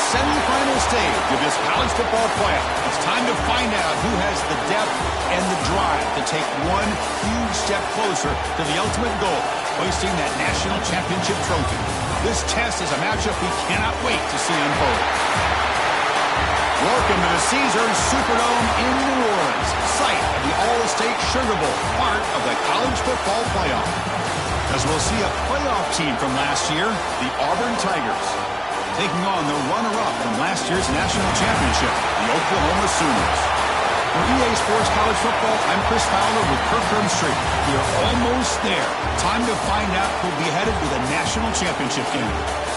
semifinal stage of this college football playoff. It's time to find out who has the depth and the drive to take one huge step closer to the ultimate goal, hoisting that national championship trophy. This test is a matchup we cannot wait to see unfold. Welcome to the Caesars Superdome in New Orleans, site of the All-State Sugar Bowl, part of the college football playoff. As we'll see a playoff team from last year, the Auburn Tigers, taking on the runner-up from last year's national championship, the Oklahoma Sooners. For EA Sports College Football, I'm Chris Fowler with Kirk Street. We are almost there. Time to find out who'll be headed to the national championship game.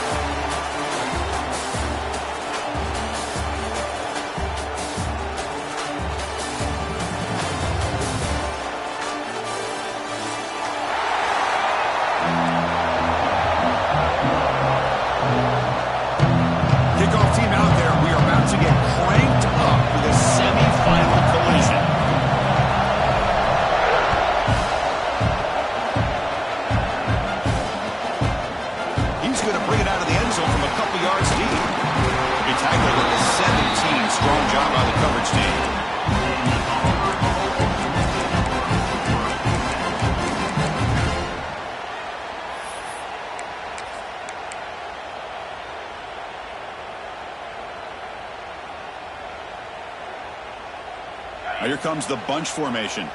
Here comes the bunch formation.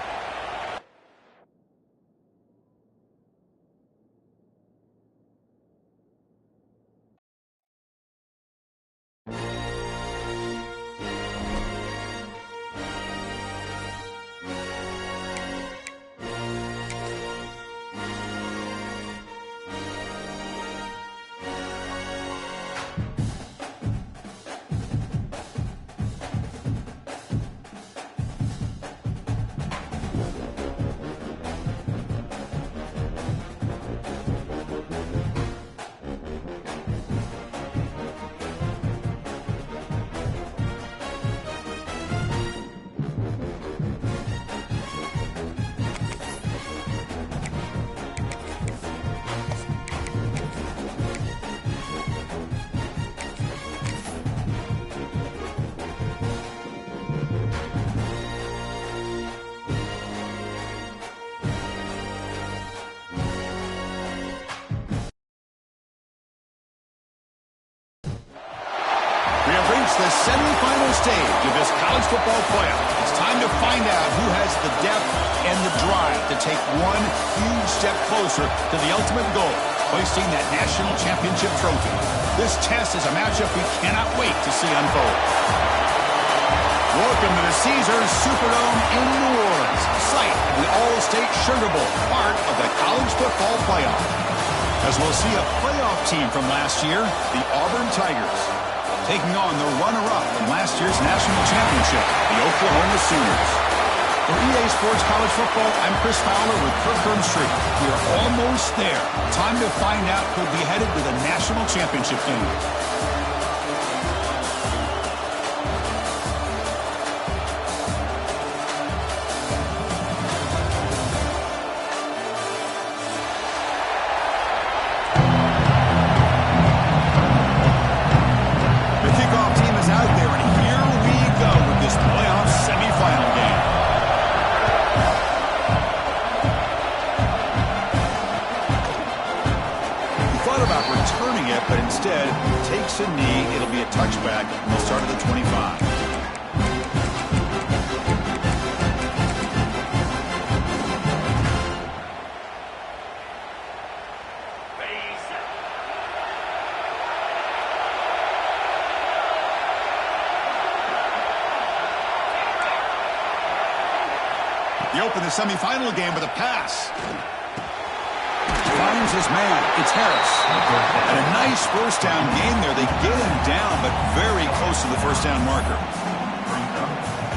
The semifinal stage of this college football playoff. It's time to find out who has the depth and the drive to take one huge step closer to the ultimate goal, hoisting that national championship trophy. This test is a matchup we cannot wait to see unfold. Welcome to the Caesars Superdome in New Orleans, site of the All-State Sugar Bowl, part of the college football playoff. As we'll see a playoff team from last year, the Auburn Tigers, taking on the runner-up from last year's national championship, the Oklahoma Sooners. For EA Sports College Football, I'm Chris Fowler with Kirk Street. We are almost there. Time to find out who'll be headed to the national championship game. But instead, takes a knee. It'll be a touchback from the start of the 25. He opened the semifinal game with a pass. Finds his man. It's Harris. And a nice first down gain there. They get him down, but very close to the first down marker.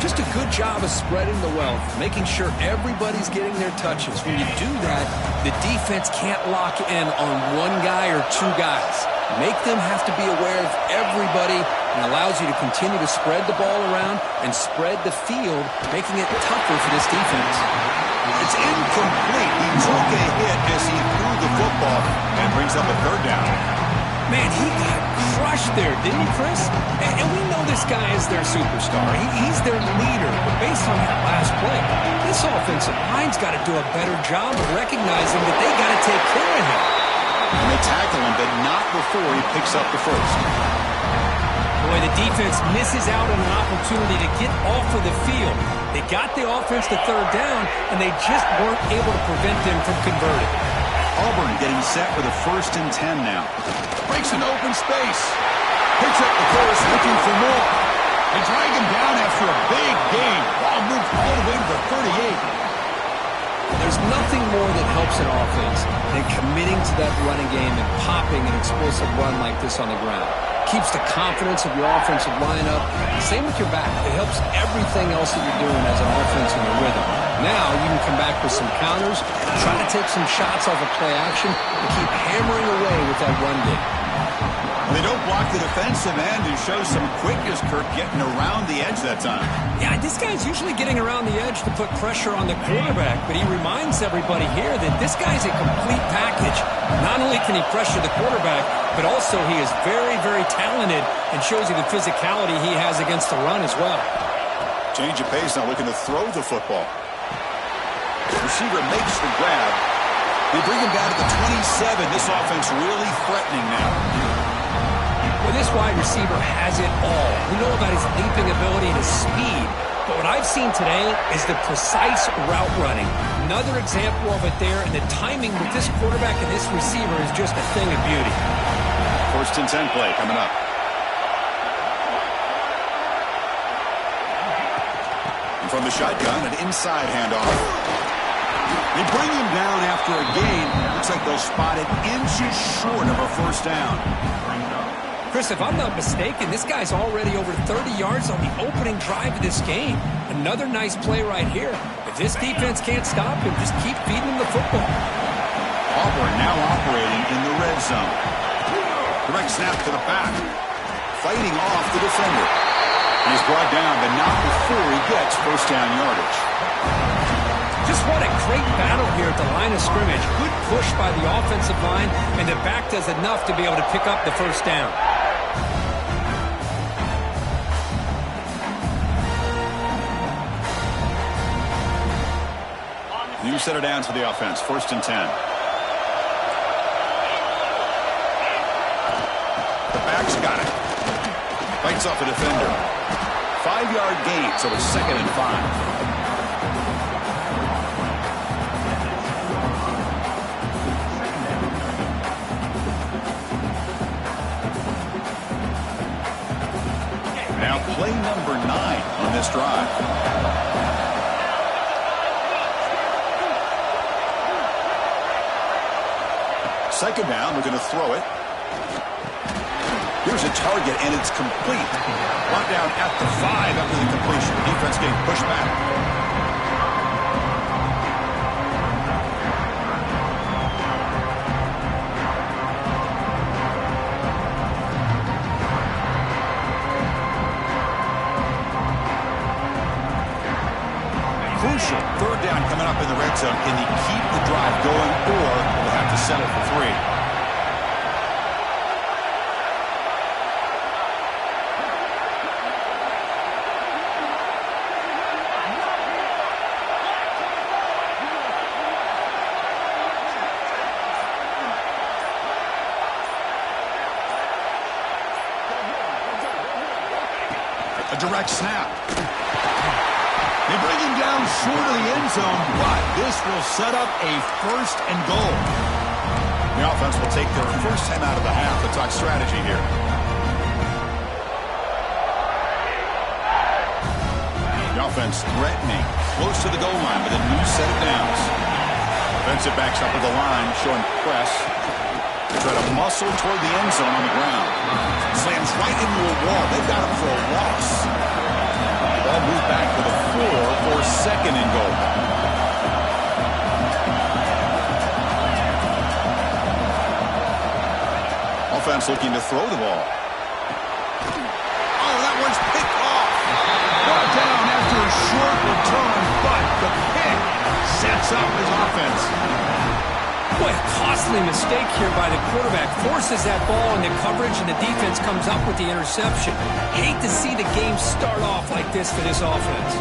Just a good job of spreading the wealth, making sure everybody's getting their touches. When you do that, the defense can't lock in on one guy or two guys. Make them have to be aware of everybody and allows you to continue to spread the ball around and spread the field, making it tougher for this defense. It's incomplete. He took a hit as he threw the football and brings up a third down. Man, he got crushed there, didn't he, Chris? And we know this guy is their superstar. He's their leader. But based on that last play, this offensive line's got to do a better job of recognizing that they got to take care of him. And they tackle him, but not before he picks up the first. Boy, the defense misses out on an opportunity to get off of the field. They got the offense to third down, and they just weren't able to prevent them from converting. Auburn getting set with a 1st and 10 now. Breaks an open space. Picks up the course, looking for more. They drag him down after a big gain. Ball moved all the way to the 38. There's nothing more that helps an offense than committing to that running game and popping an explosive run like this on the ground. Keeps the confidence of your offensive line up. Same with your back. It helps everything else that you're doing as an offense in the rhythm. Now you can come back with some counters, try to take some shots off of play action, and keep hammering away with that run game. They don't block the defensive end and show some quickness, Kirk, getting around the edge that time. Yeah, this guy's usually getting around the edge to put pressure on the quarterback, but he reminds everybody here that this guy's a complete package. Not only can he pressure the quarterback, but also he is very, very talented and shows you the physicality he has against the run as well. Change of pace, now looking to throw the football. Receiver makes the grab. They bring him down to the 27. This offense really threatening now. Well, this wide receiver has it all. We know about his leaping ability and his speed, but what I've seen today is the precise route running. Another example of it there, and the timing with this quarterback and this receiver is just a thing of beauty. 1st and 10 play coming up. And from the shotgun, an inside handoff. They bring him down after a gain. Looks like they'll spot it inches short of a 1st down. Chris, if I'm not mistaken, this guy's already over 30 yards on the opening drive of this game. Another nice play right here. If this defense can't stop him, just keep feeding him the football. Auburn now operating in the red zone. Direct snap to the back. Fighting off the defender. He's brought down, but not before he gets 1st down yardage. Just what a great battle here at the line of scrimmage. Good push by the offensive line, and the back does enough to be able to pick up the 1st down. New set of downs for the offense. 1st and 10. The back's got it. Fights off a defender. 5-yard gain, so it's 2nd and 5. Now play number 9 on this drive. Second down, we're going to throw it. Here's a target, and it's complete. Brought down at the 5 after the completion. The defense getting pushed back. Crucial 3rd down coming up in the red zone. Can he keep the drive going, or will they have to settle for 3? A direct snap. They bring him down short of the end zone, but this will set up a 1st and goal. The offense will take their 1st time out of the half. Let's talk strategy here. The offense threatening, close to the goal line with a new set of downs. Defensive backs up at the line, showing press. They try to muscle toward the end zone on the ground. Slams right into a wall. They've got him for a loss. Ball moved back to the 4 for 2nd and goal. Offense looking to throw the ball. Oh, that one's picked off. Brought down after a short return, but the pick sets up his offense. Boy, a costly mistake here by the quarterback. Forces that ball into coverage, and the defense comes up with the interception. Hate to see the game start off like this for this offense.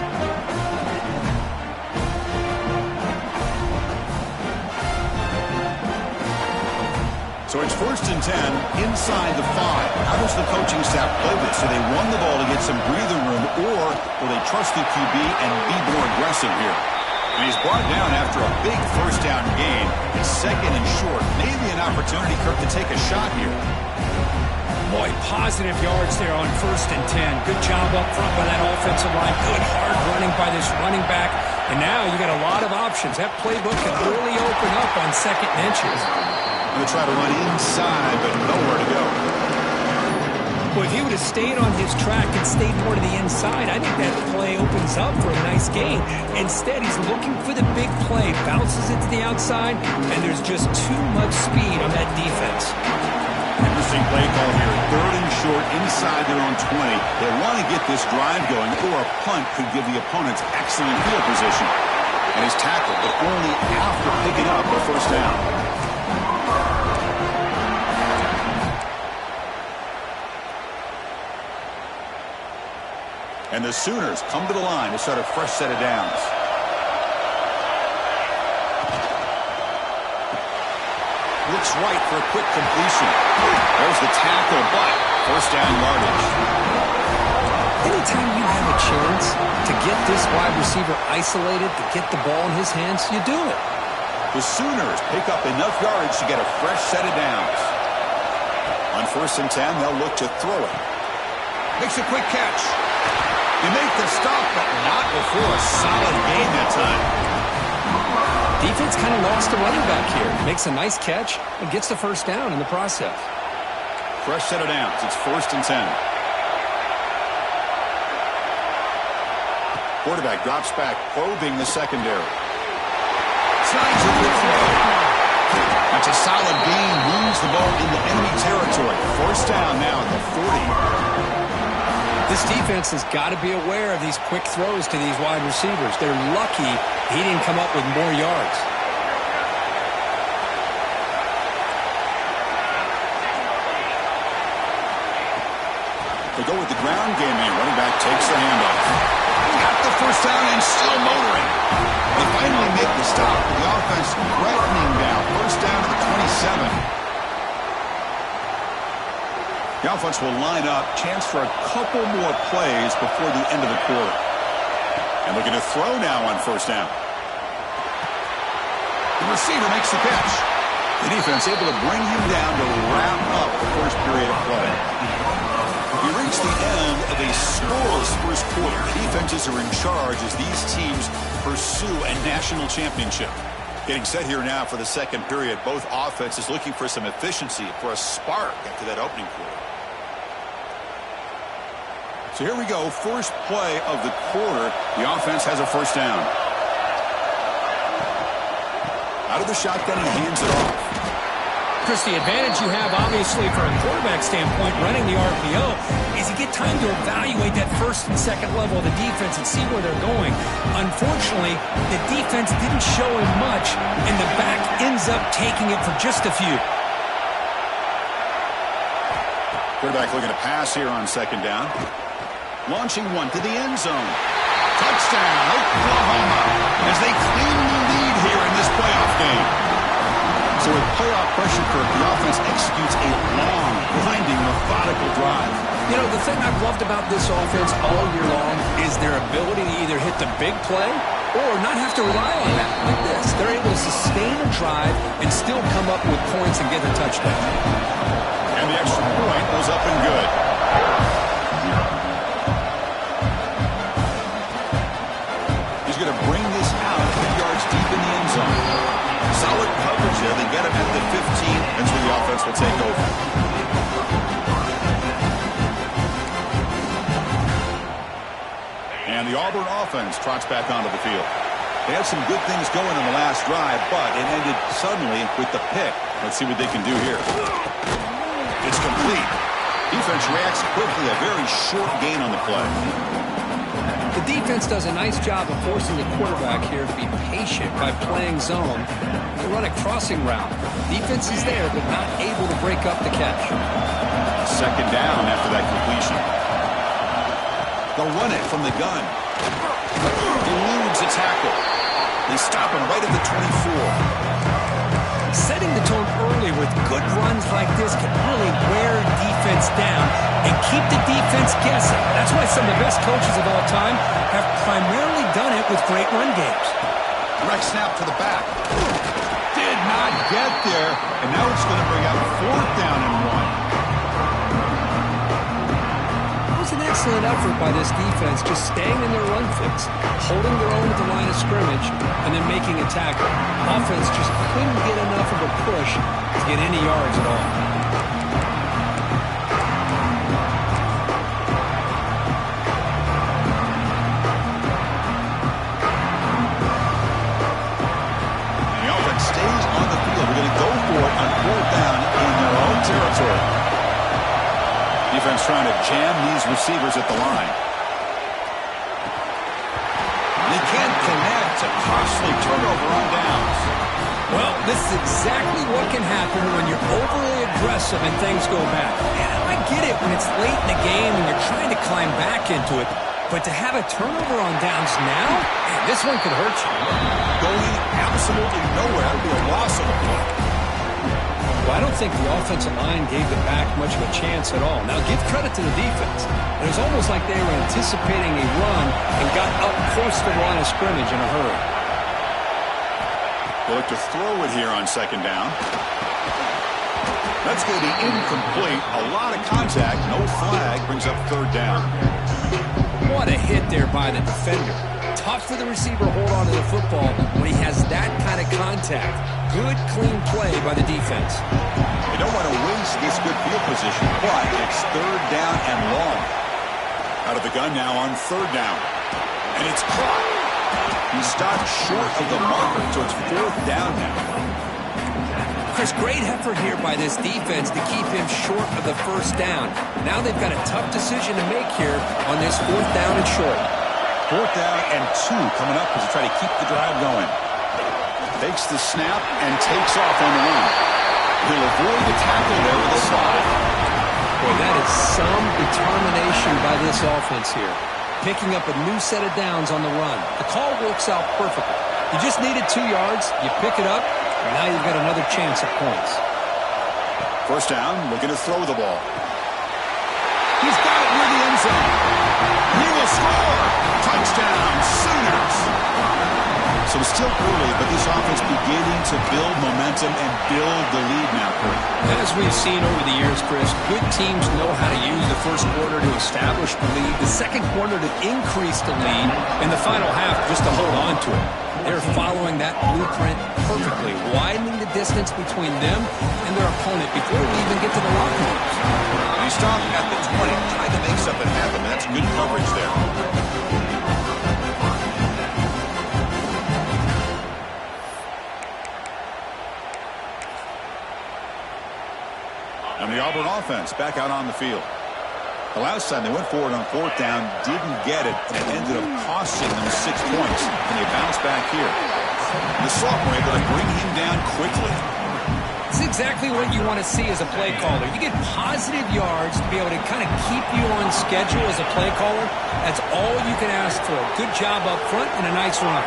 So it's 1st and 10 inside the 5. How does the coaching staff play this? Do they run the ball to get some breathing room, or will they trust the QB and be more aggressive here? And he's brought down after a big first down gain. It's 2nd and short. Maybe an opportunity, Kirk, to take a shot here. Boy, positive yards there on 1st and 10. Good job up front by that offensive line. Good hard running by this running back. And now you got a lot of options. That playbook can really open up on 2nd and inches. Going to try to run inside, but nowhere to go. Well, if he would have stayed on his track and stayed more to the inside, I think that play opens up for a nice gain. Instead, he's looking for the big play, bounces it to the outside, and there's just too much speed on that defense. Interesting play call here. 3rd and short inside their own 20. They want to get this drive going, or a punt could give the opponents excellent field position. And he's tackled, but only after picking up the first down. And the Sooners come to the line to start a fresh set of downs. Looks right for a quick completion. There's the tackle, but first down yardage. Anytime you have a chance to get this wide receiver isolated, to get the ball in his hands, you do it. The Sooners pick up enough yardage to get a fresh set of downs. On 1st and 10, they'll look to throw it. Makes a quick catch. You make the stop, but not before a solid gain that time. Defense kind of lost the running back here. Makes a nice catch and gets the first down in the process. Fresh set of downs. It's 1st and 10. Quarterback drops back, probing the secondary. Slides into the throw. That's a solid gain. Moves the ball into enemy territory. First down now at the 40. This defense has got to be aware of these quick throws to these wide receivers. They're lucky he didn't come up with more yards. They go with the ground game here. Running back takes the handoff. Got the first down and still motoring. They finally make the stop. The offense threatening now. First down to the 27. The offense will line up. Chance for a couple more plays before the end of the quarter. And looking to throw now on first down. The receiver makes the catch. The defense able to bring him down to wrap up the first period of play. We reach the end of a scoreless first quarter. Defenses are in charge as these teams pursue a national championship. Getting set here now for the second period. Both offenses looking for some efficiency, for a spark after that opening quarter. So here we go. First play of the quarter. The offense has a first down. Out of the shotgun, he hands it off. Chris, the advantage you have, obviously, from a quarterback standpoint, running the RPO, is you get time to evaluate that first and second level of the defense and see where they're going. Unfortunately, the defense didn't show him much, and the back ends up taking it for just a few. Quarterback looking to pass here on second down. Launching one to the end zone. Touchdown, Oklahoma, as they claim the lead here in this playoff game. So with playoff pressure, Kirk, the offense executes a long, blinding, methodical drive. You know, the thing I've loved about this offense all year long is their ability to either hit the big play or not have to rely on that like this. They're able to sustain a drive and still come up with points and get a touchdown. And the extra point was up and good. He's going to bring this out 3 yards deep in the end zone. Solid coverage there. They get him at the 15. That's where the offense will take over. And the Auburn offense trots back onto the field. They had some good things going on the last drive, but it ended suddenly with the pick. Let's see what they can do here. It's complete. Defense reacts quickly. A very short gain on the play. The defense does a nice job of forcing the quarterback here to be patient by playing zone. They run a crossing route. Defense is there, but not able to break up the catch. Second down after that completion. They'll run it from the gun. Eludes a tackle. They stop him right at the 24. Setting the tone early with good runs like this can really wear defense down and keep the defense guessing. That's why some of the best coaches of all time have primarily done it with great run games. Direct snap to the back. Did not get there, and now it's going to bring out 4th down and 1. It was an excellent effort by this defense, just staying in their run fix, holding their own at the line of scrimmage, and then making a tackle. Offense just couldn't get enough of a push to get any yards at all. And the offense stays on the field. We're going to go for it on 4th down in their own territory. Defense trying to jam these receivers at the line. They can't connect. A costly turnover on downs. Well, this is exactly what can happen when you're overly aggressive and things go bad. And I get it when it's late in the game and you're trying to climb back into it. But to have a turnover on downs now, man, this one could hurt you. Going absolutely nowhere to a loss of a play. Well, I don't think the offensive line gave the back much of a chance at all. Now, give credit to the defense. It was almost like they were anticipating a run and got up close to the line of scrimmage in a hurry. They'll look to throw it here on 2nd down. That's going to be incomplete. A lot of contact. No flag. Brings up 3rd down. What a hit there by the defender. Tough for the receiver to hold on to the football when he has that kind of contact. Good, clean play by the defense. They don't want to waste this good field position, but it's 3rd down and long. Out of the gun now on 3rd down. And it's caught. He stopped short of the marker, so it's 4th down now. Chris, great effort here by this defense to keep him short of the 1st down. Now they've got a tough decision to make here on this 4th down and short. 4th down and 2 coming up as they try to keep the drive going. Takes the snap and takes off on the run. He'll avoid the tackle there with a slide. Boy, that is some determination by this offense here. Picking up a new set of downs on the run. The call works out perfectly. You just needed 2 yards, you pick it up, and now you've got another chance at points. 1st down, looking to throw the ball. He's got it near the end zone. He will score. Touchdown, Sooners. So it's still early, but this offense beginning to build momentum and build the lead now, Kurt. As we've seen over the years, Chris, good teams know how to use the 1st quarter to establish the lead, the 2nd quarter to increase the lead, and the final half just to hold on to it. They're following that blueprint perfectly, widening the distance between them and their opponent before we even get to the locker rooms. They stop at the 20, trying to make something happen. That's good coverage there. And the Auburn offense back out on the field. The last time they went forward on 4th down, didn't get it, and it ended up costing them 6 points. And they bounced back here. The sophomore able to bring him down quickly. It's exactly what you want to see as a play caller. You get positive yards to be able to kind of keep you on schedule as a play caller. That's all you can ask for. Good job up front and a nice run.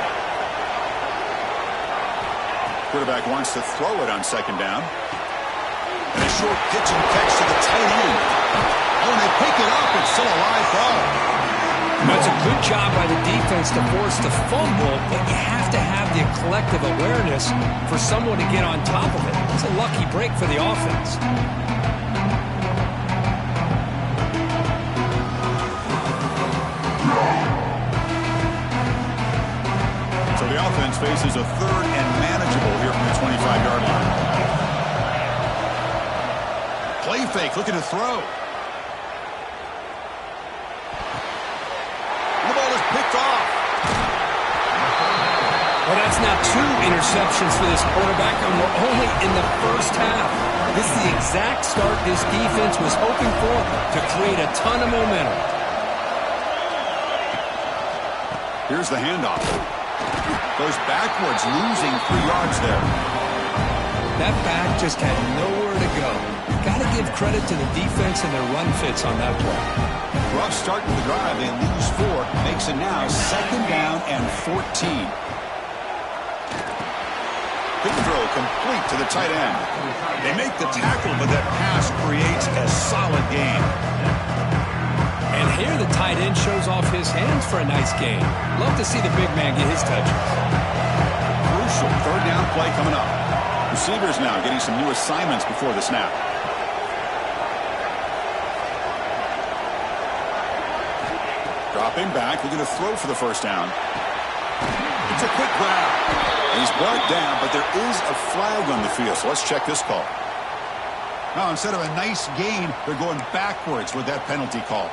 Quarterback wants to throw it on 2nd down. And a short pitch and catch to the tight end. Oh, and they pick it up. It's still a live ball. That's a good job by the defense to force the fumble, but you have to have the collective awareness for someone to get on top of it. It's a lucky break for the offense. So the offense faces a 3rd and manageable here from the 25-yard line. Play fake, looking to throw. The ball is picked off. Well, that's now 2 interceptions for this quarterback, and we're only in the 1st half. This is the exact start this defense was hoping for to create a ton of momentum. Here's the handoff. Goes backwards, losing 3 yards there. That back just had nowhere to go. Got to give credit to the defense and their run fits on that play. Rough start to the drive. They lose 4. Makes it now 2nd down and 14. Quick throw complete to the tight end. They make the tackle, but that pass creates a solid gain. And here the tight end shows off his hands for a nice gain. Love to see the big man get his touches. Crucial 3rd down play coming up. Receivers now getting some new assignments before the snap. Dropping back, looking to throw for the 1st down. It's a quick grab. He's brought down, but there is a flag on the field, so let's check this call. Now, instead of a nice gain, they're going backwards with that penalty call.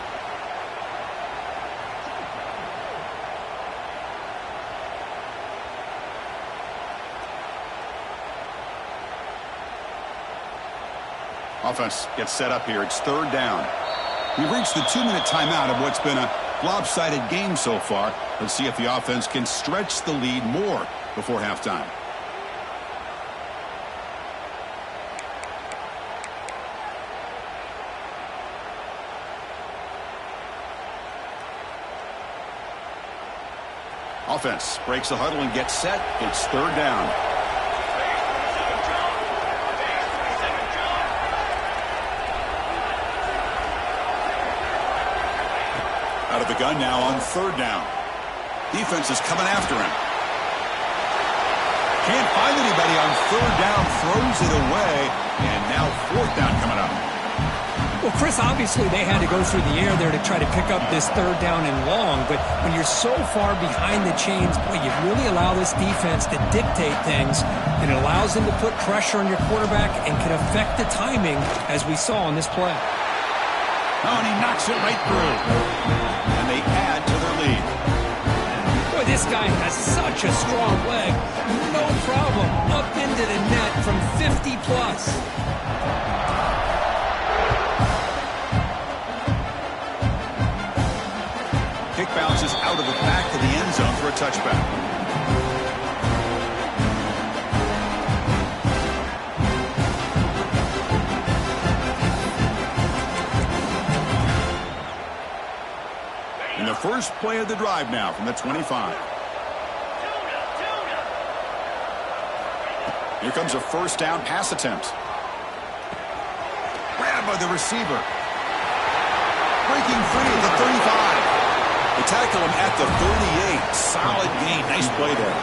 Offense gets set up here. It's 3rd down. We've reached the 2-minute timeout of what's been a lopsided game so far. Let's see if the offense can stretch the lead more before halftime. Offense breaks the huddle and gets set. It's 3rd down. Out of the gun now on 3rd down. Defense is coming after him. Can't find anybody on 3rd down. Throws it away. And now 4th down coming up. Well, Chris, obviously they had to go through the air there to try to pick up this 3rd down and long. But when you're so far behind the chains, boy, you really allow this defense to dictate things. And it allows them to put pressure on your quarterback and can affect the timing, as we saw on this play. Oh, and he knocks it right through. And they add to their lead. Boy, this guy has such a strong leg. No problem. Up into the net from 50+. Kick bounces out of the back of the end zone for a touchback. The first play of the drive now from the 25. Here comes a 1st down pass attempt. Grabbed by the receiver. Breaking free at the 35. They tackle him at the 38. Solid gain. Nice play there.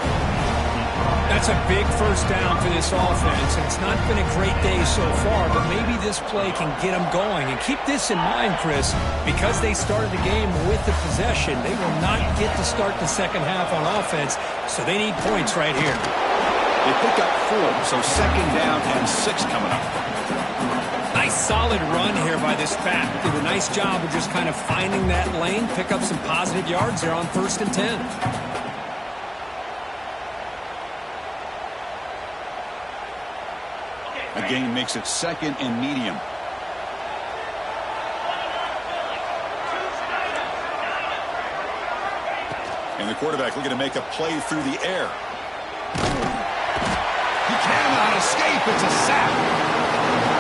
That's a big 1st down for this offense, and it's not been a great day so far, but maybe this play can get them going. And keep this in mind, Chris, because they started the game with the possession, they will not get to start the 2nd half on offense, so they need points right here. They pick up 4, so 2nd down and 6 coming up. Nice solid run here by this back. Did a nice job of just kind of finding that lane, pick up some positive yards there on 1st and 10. Gain makes it 2nd and medium. And the quarterback looking to make a play through the air. He cannot escape. It's a sack.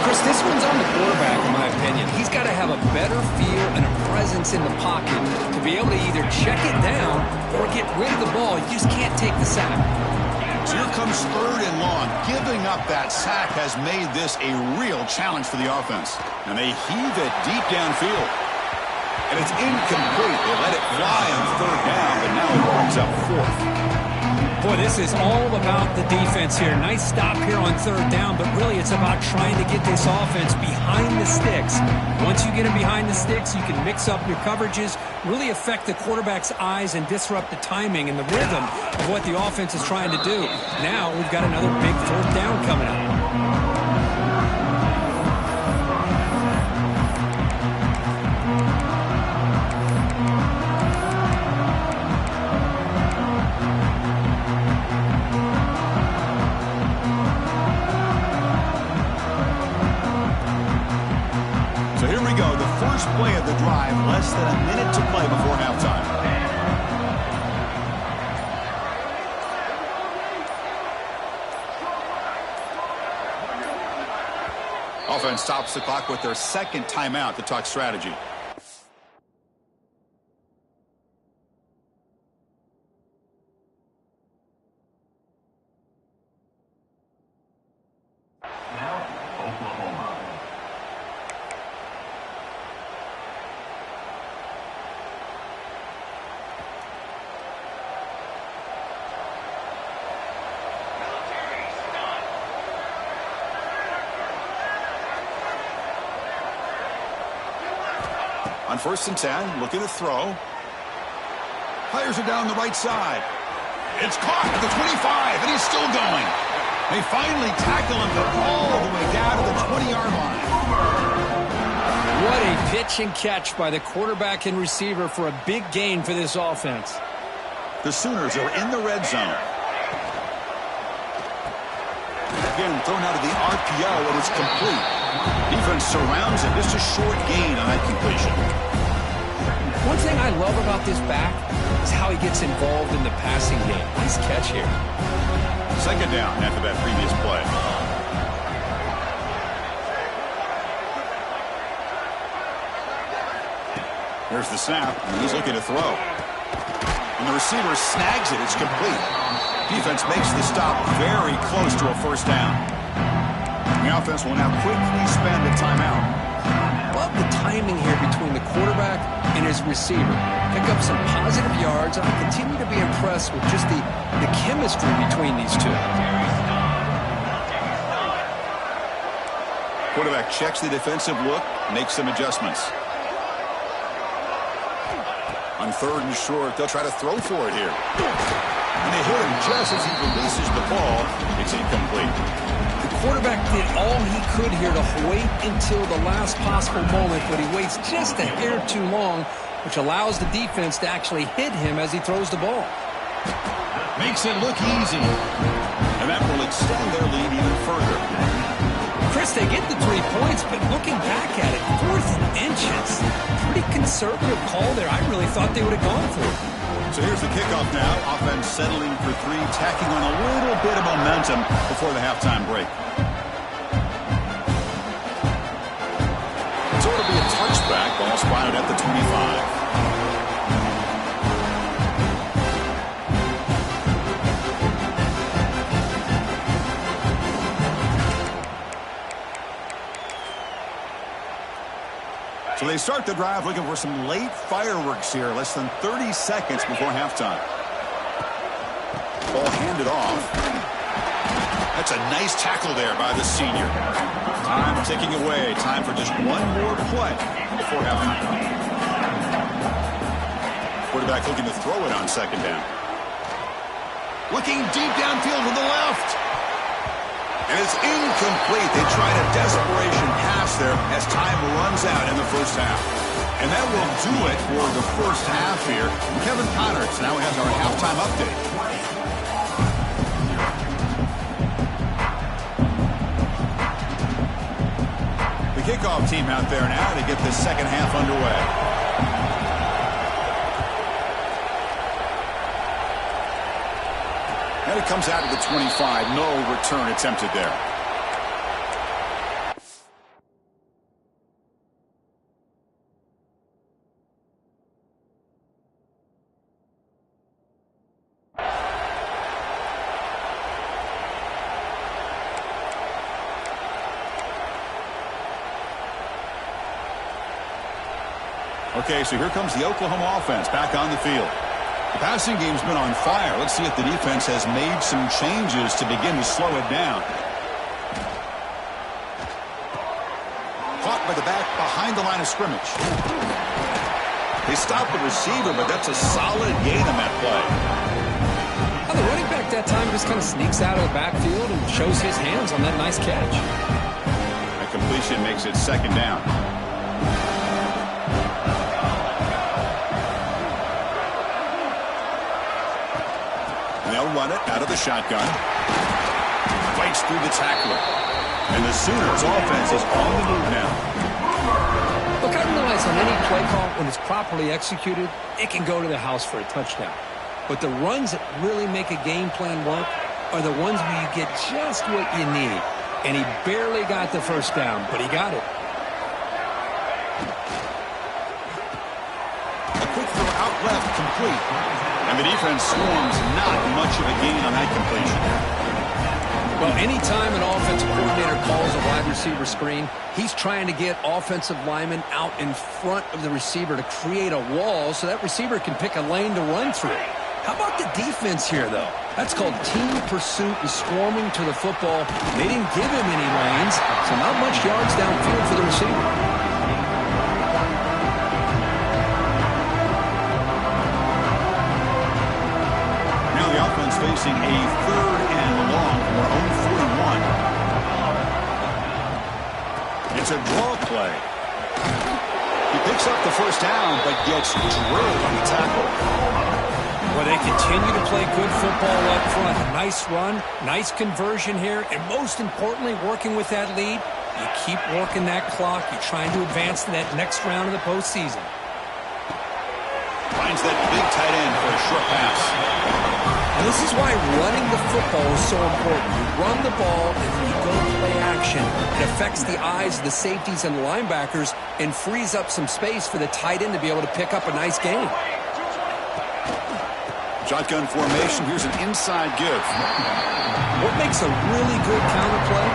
Chris, this one's on the quarterback, in my opinion. He's got to have a better feel and a presence in the pocket to be able to either check it down or get rid of the ball. You just can't take the sack. So here comes 3rd and long. Giving up that sack has made this a real challenge for the offense. And they heave it deep downfield. And it's incomplete. They let it fly on 3rd down, but now it brings up 4th. Boy, this is all about the defense here. Nice stop here on 3rd down, but really it's about trying to get this offense behind the sticks. Once you get them behind the sticks, you can mix up your coverages, really affect the quarterback's eyes and disrupt the timing and the rhythm of what the offense is trying to do. Now we've got another big 4th down coming up. Play of the drive, less than a minute to play before halftime. Offense stops the clock with their second timeout to talk strategy. Now, Oklahoma. On 1st and 10, looking to throw. Fires it down the right side. It's caught at the 25, and he's still going. They finally tackle him all the way down to the 20-yard line. What a pitch and catch by the quarterback and receiver for a big gain for this offense. The Sooners are in the red zone. Again, thrown out of the RPO, and it's complete. Defense surrounds it. Just a short gain on that completion. One thing I love about this back is how he gets involved in the passing game. Nice catch here. Second down after that previous play. Here's the snap, and he's looking to throw. And the receiver snags it. It's complete. Defense makes the stop very close to a first down. The offense will now quickly spend a timeout. Love the timing here between the quarterback and his receiver. Pick up some positive yards, and I continue to be impressed with just the chemistry between these two. Quarterback checks the defensive look, makes some adjustments. On 3rd and short, they'll try to throw for it here. And they hit him just as he releases the ball. It's incomplete. The quarterback did all he could here to wait until the last possible moment, but he waits just a hair too long, which allows the defense to actually hit him as he throws the ball. Makes it look easy. And that will extend their lead even further. Chris, they get the 3 points, but looking back at it, 4th and inches. Pretty conservative call there. I really thought they would have gone for it. So here's the kickoff now. Offense settling for 3, tacking on a little bit of momentum before the halftime break. So it'll be a touchback. Ball spotted at the 25. So they start the drive looking for some late fireworks here, less than 30 seconds before halftime. Ball handed off. That's a nice tackle there by the senior. Time ticking away. Time for just one more play before halftime. Quarterback looking to throw it on 2nd down. Looking deep downfield to the left. And it's incomplete. They tried a desperation pass there as time runs out in the first half. And that will do it for the first half here. Kevin Connors now has our halftime update. The kickoff team out there now to get the second half underway. And it comes out to the 25. No return attempted there. Okay, so here comes the Oklahoma offense back on the field. The passing game's been on fire. Let's see if the defense has made some changes to begin to slow it down. Caught by the back behind the line of scrimmage. They stopped the receiver, but that's a solid gain on that play. Well, the running back that time just kind of sneaks out of the backfield and shows his hands on that nice catch. That completion makes it 2nd down. They'll run it out of the shotgun. Fights through the tackler. And the Sooners offense is on the move now. Look, I realize on any play call, when it's properly executed, it can go to the house for a touchdown. But the runs that really make a game plan work are the ones where you get just what you need. and he barely got the first down, but he got it. A quick throw out left, complete. And the defense swarms, not much of a gain on that completion. Well, anytime an offensive coordinator calls a wide receiver screen, he's trying to get offensive linemen out in front of the receiver to create a wall so that receiver can pick a lane to run through. How about the defense here, though? That's called team pursuit and swarming to the football. They didn't give him any lanes, so not much yards downfield for the receiver. Facing a 3rd and long from our own 41. It's a draw play. He picks up the first down, but gets drilled on the tackle. Well, they continue to play good football up front. A nice run, nice conversion here, and most importantly, working with that lead. You keep working that clock. You're trying to advance to that next round of the postseason. Finds that big tight end for a short pass. And this is why running the football is so important. You run the ball and then you go play action. It affects the eyes of the safeties and the linebackers and frees up some space for the tight end to be able to pick up a nice gain. Shotgun formation. Here's an inside give. What makes a really good counter play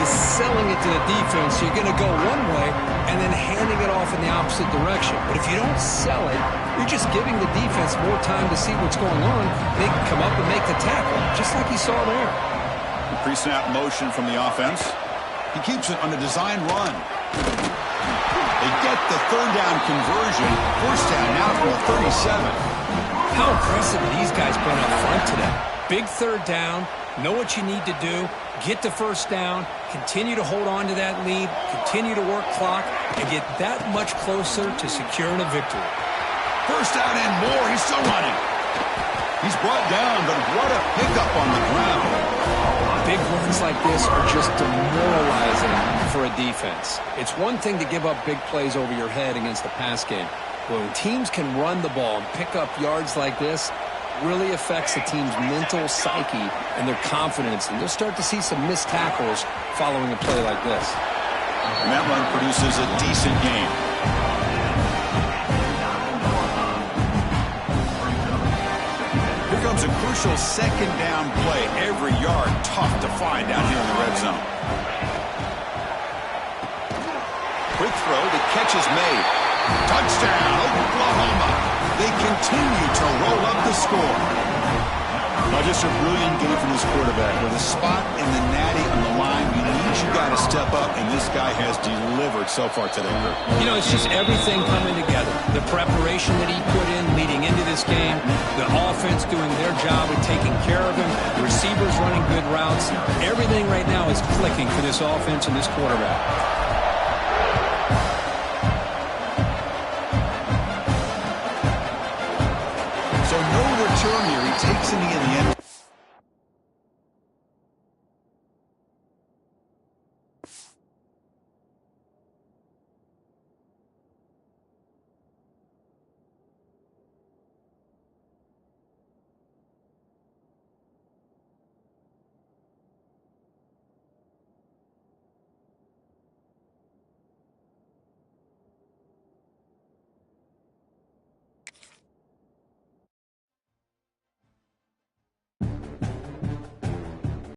is selling it to the defense. You're going to go one way and then handing it off in the opposite direction. But if you don't sell it, you're just giving the defense more time to see what's going on. They can come up and make the tackle, just like you saw there. Pre-snap motion from the offense. He keeps it on a design run. They get the 3rd down conversion. First down now from the 37. How impressive have these guys been up front today? Big 3rd down. Know what you need to do. Get the first down. Continue to hold on to that lead. Continue to work clock and get that much closer to securing a victory. First down and more. He's still running. He's brought down, but what a pickup on the ground. Big runs like this are just demoralizing for a defense. It's one thing to give up big plays over your head against the pass game. But when teams can run the ball and pick up yards like this, really affects the team's mental psyche and their confidence. And you'll start to see some missed tackles following a play like this. And that run produces a decent gain. Here comes a crucial 2nd down play. Every yard tough to find down here in the red zone. Quick throw. The catch is made. Touchdown, Oklahoma. They continue to roll up the score. Now just a brilliant game from this quarterback. With a spot in the natty on the line, you got to step up, and this guy has delivered so far today, Kurt. You know, it's just everything coming together. The preparation that he put in leading into this game, the offense doing their job of taking care of him, the receivers running good routes. Everything right now is clicking for this offense and this quarterback. So no return here. He takes a knee in the